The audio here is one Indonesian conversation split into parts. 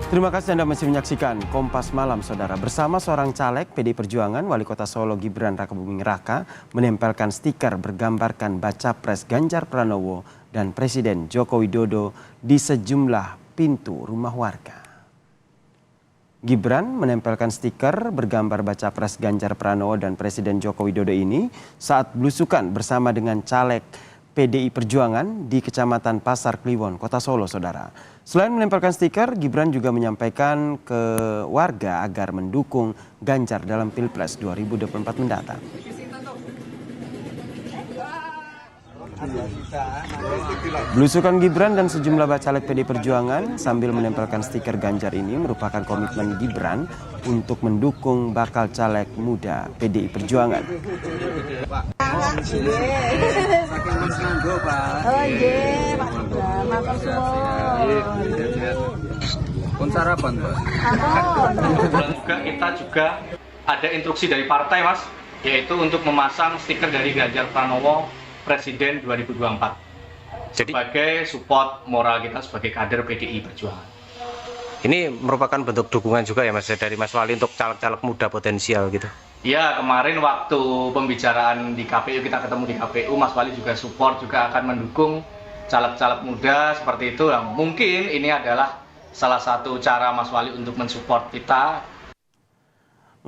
Terima kasih Anda masih menyaksikan Kompas Malam, Saudara. Bersama seorang caleg PD Perjuangan, Wali Kota Solo Gibran Rakabuming Raka menempelkan stiker bergambarkan baca pres Ganjar Pranowo dan Presiden Joko Widodo di sejumlah pintu rumah warga. Gibran menempelkan stiker bergambar baca pres Ganjar Pranowo dan Presiden Joko Widodo ini saat belusukan bersama dengan caleg PDI Perjuangan di Kecamatan Pasar Kliwon, Kota Solo, Saudara. Selain menempelkan stiker, Gibran juga menyampaikan ke warga agar mendukung Ganjar dalam Pilpres 2024 mendatang. Belusukan Gibran dan sejumlah bacalek PDI Perjuangan sambil menempelkan stiker Ganjar ini merupakan komitmen Gibran untuk mendukung bakal caleg muda PDI Perjuangan. Sarapan, Pak. Kita juga ada instruksi dari partai, Mas, yaitu untuk memasang stiker dari Ganjar Pranowo Presiden 2024 sebagai support moral kita sebagai kader PDI Perjuangan. Ini merupakan bentuk dukungan juga ya, Mas, dari Mas Wali untuk caleg-caleg muda potensial gitu. Ya, kemarin waktu pembicaraan di KPU, kita ketemu di KPU, Mas Wali juga support, juga akan mendukung caleg-caleg muda seperti itu. Nah, mungkin ini adalah salah satu cara Mas Wali untuk mensupport kita.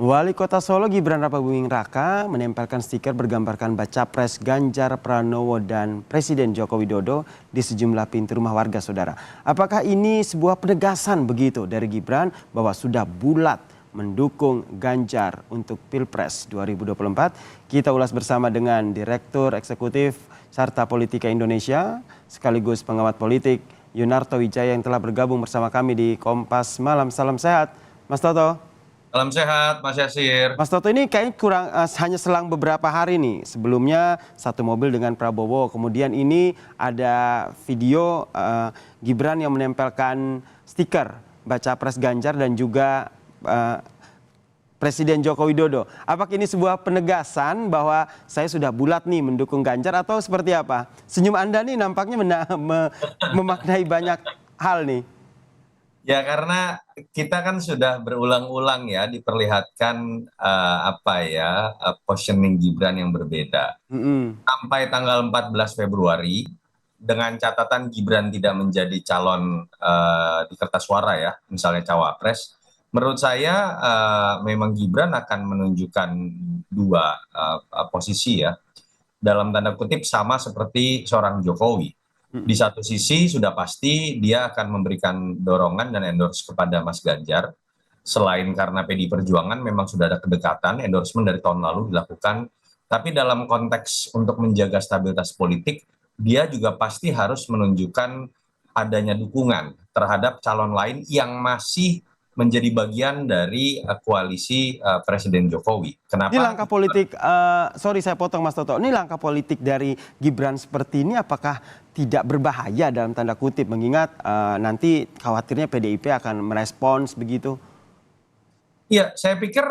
Wali Kota Solo Gibran Rakabuming Raka menempelkan stiker bergambarkan baca pres Ganjar Pranowo dan Presiden Joko Widodo di sejumlah pintu rumah warga, Saudara. Apakah ini sebuah penegasan begitu dari Gibran bahwa sudah bulat mendukung Ganjar untuk Pilpres 2024? Kita ulas bersama dengan Direktur Eksekutif Carta Politika Indonesia sekaligus pengamat politik Yunarto Wijaya yang telah bergabung bersama kami di Kompas Malam. Salam sehat, Mas Toto. Salam sehat, Mas Yasir. Mas Toto, ini kayaknya kurang hanya selang beberapa hari nih. Sebelumnya satu mobil dengan Prabowo, kemudian ini ada video Gibran yang menempelkan stiker baca pres Ganjar dan juga Presiden Joko Widodo. Apakah ini sebuah penegasan bahwa saya sudah bulat nih mendukung Ganjar atau seperti apa? Senyum Anda nih nampaknya memaknai banyak hal nih. Ya, karena kita kan sudah berulang-ulang ya diperlihatkan positioning Gibran yang berbeda. Sampai tanggal 14 Februari dengan catatan Gibran tidak menjadi calon di kertas suara ya, misalnya cawapres. Menurut saya memang Gibran akan menunjukkan dua posisi ya, dalam tanda kutip sama seperti seorang Jokowi. Di satu sisi sudah pasti dia akan memberikan dorongan dan endorse kepada Mas Ganjar. Selain karena PDI Perjuangan memang sudah ada kedekatan, endorsement dari tahun lalu dilakukan. Tapi dalam konteks untuk menjaga stabilitas politik, dia juga pasti harus menunjukkan adanya dukungan terhadap calon lain yang masih menjadi bagian dari koalisi Presiden Jokowi. Kenapa? Ini langkah politik, sorry saya potong Mas Toto, ini langkah politik dari Gibran seperti ini apakah tidak berbahaya dalam tanda kutip mengingat nanti khawatirnya PDIP akan merespons begitu? Iya, saya pikir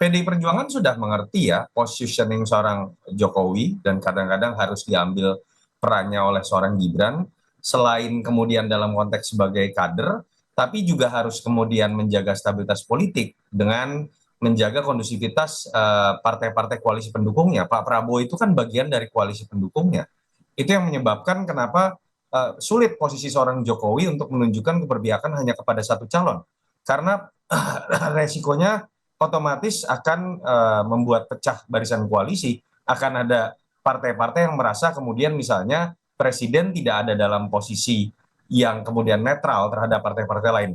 PDI Perjuangan sudah mengerti ya positioning seorang Jokowi dan kadang-kadang harus diambil perannya oleh seorang Gibran selain kemudian dalam konteks sebagai kader, tapi juga harus kemudian menjaga stabilitas politik dengan menjaga kondusivitas partai-partai koalisi pendukungnya. Pak Prabowo itu kan bagian dari koalisi pendukungnya. Itu yang menyebabkan kenapa sulit posisi seorang Jokowi untuk menunjukkan keberpihakan hanya kepada satu calon. Karena resikonya otomatis akan membuat pecah barisan koalisi. Akan ada partai-partai yang merasa kemudian misalnya presiden tidak ada dalam posisi yang kemudian netral terhadap partai-partai lain.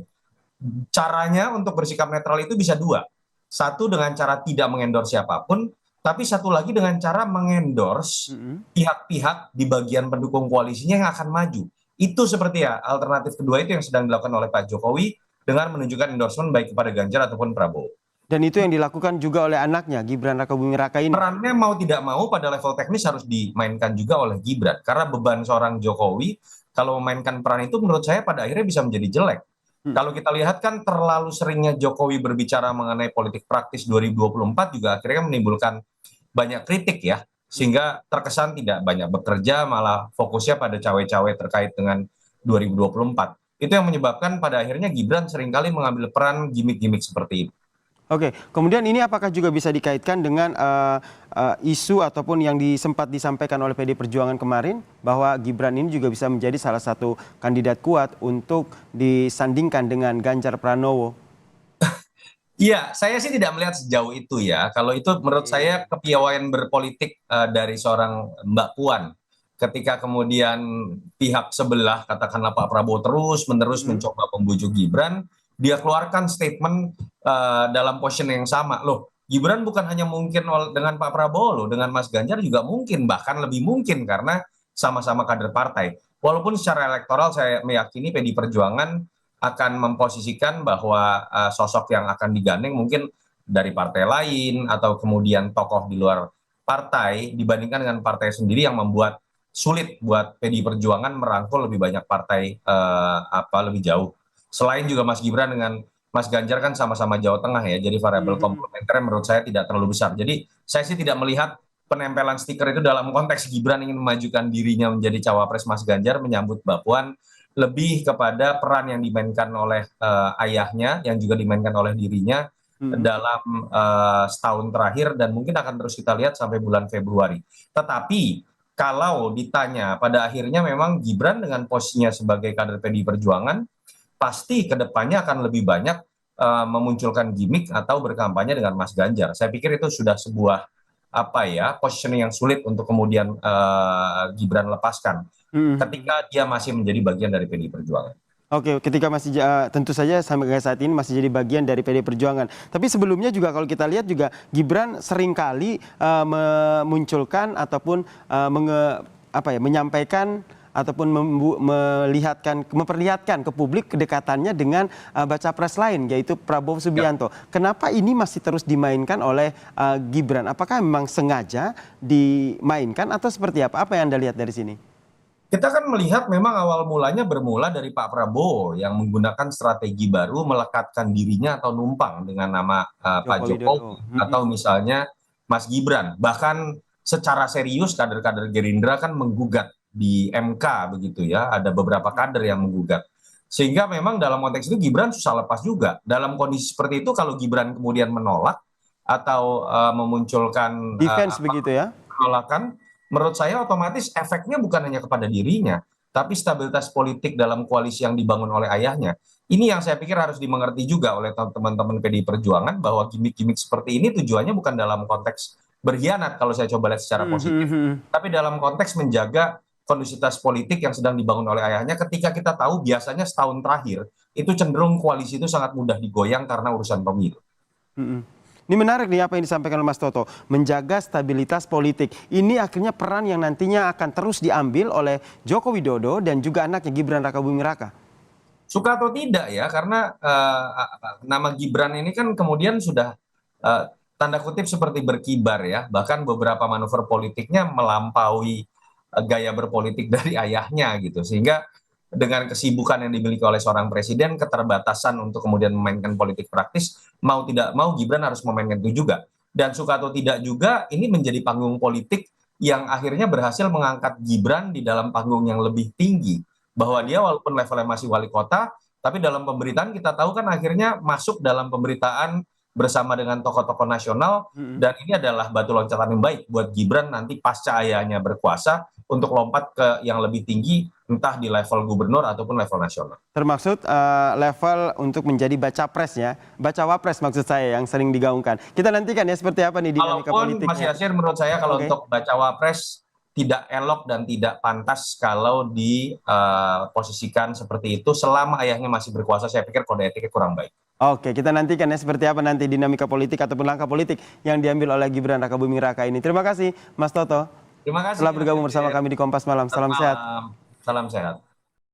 Caranya untuk bersikap netral itu bisa dua. Satu dengan cara tidak mengendorse siapapun, tapi satu lagi dengan cara mengendorse pihak-pihak di bagian pendukung koalisinya yang akan maju. Itu seperti ya alternatif kedua itu yang sedang dilakukan oleh Pak Jokowi dengan menunjukkan endorsement baik kepada Ganjar ataupun Prabowo. Dan itu yang dilakukan juga oleh anaknya Gibran Rakabuming Raka ini. Perannya mau tidak mau pada level teknis harus dimainkan juga oleh Gibran. Karena beban seorang Jokowi kalau memainkan peran itu menurut saya pada akhirnya bisa menjadi jelek. Kalau kita lihat kan terlalu seringnya Jokowi berbicara mengenai politik praktis 2024 juga akhirnya menimbulkan banyak kritik ya. Sehingga terkesan tidak banyak bekerja, malah fokusnya pada cawe-cawe terkait dengan 2024. itu yang menyebabkan pada akhirnya Gibran seringkali mengambil peran gimmick-gimmick seperti itu. Oke, kemudian ini apakah juga bisa dikaitkan dengan isu ataupun yang sempat disampaikan oleh PD Perjuangan kemarin bahwa Gibran ini juga bisa menjadi salah satu kandidat kuat untuk disandingkan dengan Ganjar Pranowo? Iya, saya sih tidak melihat sejauh itu ya. Kalau itu menurut saya kepiawaian berpolitik dari seorang Mbak Puan. Ketika kemudian pihak sebelah, katakanlah Pak Prabowo terus-menerus mencoba membujuk Gibran, dia keluarkan statement dalam posisi yang sama. Loh, Gibran bukan hanya mungkin dengan Pak Prabowo loh, dengan Mas Ganjar juga mungkin, bahkan lebih mungkin karena sama-sama kader partai. Walaupun secara elektoral saya meyakini PD Perjuangan akan memposisikan bahwa sosok yang akan digandeng mungkin dari partai lain atau kemudian tokoh di luar partai dibandingkan dengan partai sendiri yang membuat sulit buat PD Perjuangan merangkul lebih banyak partai lebih jauh. Selain juga Mas Gibran dengan Mas Ganjar kan sama-sama Jawa Tengah ya, jadi variabel komplementer menurut saya tidak terlalu besar. Jadi saya sih tidak melihat penempelan stiker itu dalam konteks Gibran ingin memajukan dirinya menjadi cawapres Mas Ganjar menyambut Mbak Puan, lebih kepada peran yang dimainkan oleh ayahnya yang juga dimainkan oleh dirinya dalam setahun terakhir dan mungkin akan terus kita lihat sampai bulan Februari. Tetapi kalau ditanya pada akhirnya memang Gibran dengan posisinya sebagai kader PDI Perjuangan pasti kedepannya akan lebih banyak memunculkan gimmick atau berkampanye dengan Mas Ganjar. Saya pikir itu sudah sebuah positioning yang sulit untuk kemudian Gibran lepaskan ketika dia masih menjadi bagian dari PDI Perjuangan. Oke, ketika masih tentu saja sampai saat ini masih jadi bagian dari PD Perjuangan. Tapi sebelumnya juga kalau kita lihat juga Gibran seringkali memunculkan ataupun menyampaikan ataupun memperlihatkan ke publik kedekatannya dengan baca pres lain yaitu Prabowo Subianto. Kenapa ini masih terus dimainkan oleh Gibran? Apakah memang sengaja dimainkan atau seperti apa? Apa yang Anda lihat dari sini? Kita kan melihat memang awal mulanya bermula dari Pak Prabowo yang menggunakan strategi baru melekatkan dirinya atau numpang dengan nama Pak Jokowi atau misalnya Mas Gibran. Bahkan secara serius kader-kader Gerindra kan menggugat di MK begitu ya, ada beberapa kader yang menggugat. Sehingga memang dalam konteks itu Gibran susah lepas juga. Dalam kondisi seperti itu kalau Gibran kemudian menolak atau memunculkan defense begitu ya, penolakan, menurut saya otomatis efeknya bukan hanya kepada dirinya, tapi stabilitas politik dalam koalisi yang dibangun oleh ayahnya. Ini yang saya pikir harus dimengerti juga oleh teman-teman PDI Perjuangan bahwa gimmick-gimmick seperti ini tujuannya bukan dalam konteks berkhianat kalau saya coba lihat secara positif, tapi dalam konteks menjaga kondusivitas politik yang sedang dibangun oleh ayahnya ketika kita tahu biasanya setahun terakhir itu cenderung koalisi itu sangat mudah digoyang karena urusan pemilu. Ini menarik nih apa yang disampaikan oleh Mas Toto, menjaga stabilitas politik. Ini akhirnya peran yang nantinya akan terus diambil oleh Joko Widodo dan juga anaknya Gibran Rakabuming Raka. Suka atau tidak ya, karena nama Gibran ini kan kemudian sudah tanda kutip seperti berkibar ya, bahkan beberapa manuver politiknya melampaui gaya berpolitik dari ayahnya gitu, sehingga dengan kesibukan yang dimiliki oleh seorang presiden, keterbatasan untuk kemudian memainkan politik praktis, mau tidak mau Gibran harus memainkan itu juga. Dan suka atau tidak juga, ini menjadi panggung politik yang akhirnya berhasil mengangkat Gibran di dalam panggung yang lebih tinggi. Bahwa dia walaupun levelnya masih wali kota, tapi dalam pemberitaan kita tahu kan akhirnya masuk dalam pemberitaan bersama dengan tokoh-tokoh nasional, dan ini adalah batu loncatan yang baik buat Gibran nanti pasca ayahnya berkuasa untuk lompat ke yang lebih tinggi, entah di level gubernur ataupun level nasional. Termaksud level untuk menjadi baca pres ya, baca wapres maksud saya yang sering digaungkan. Kita nantikan ya seperti apa nih dinamika politiknya. Mas Yasir, menurut saya kalau untuk baca wapres tidak elok dan tidak pantas kalau diposisikan seperti itu selama ayahnya masih berkuasa. Saya pikir kode etiknya kurang baik. Oke, kita nantikan ya seperti apa nanti dinamika politik ataupun langkah politik yang diambil oleh Gibran Rakabuming Raka ini. Terima kasih Mas Toto. Terima kasih telah bergabung bersama kami di Kompas Malam. Salam sehat. Salam sehat.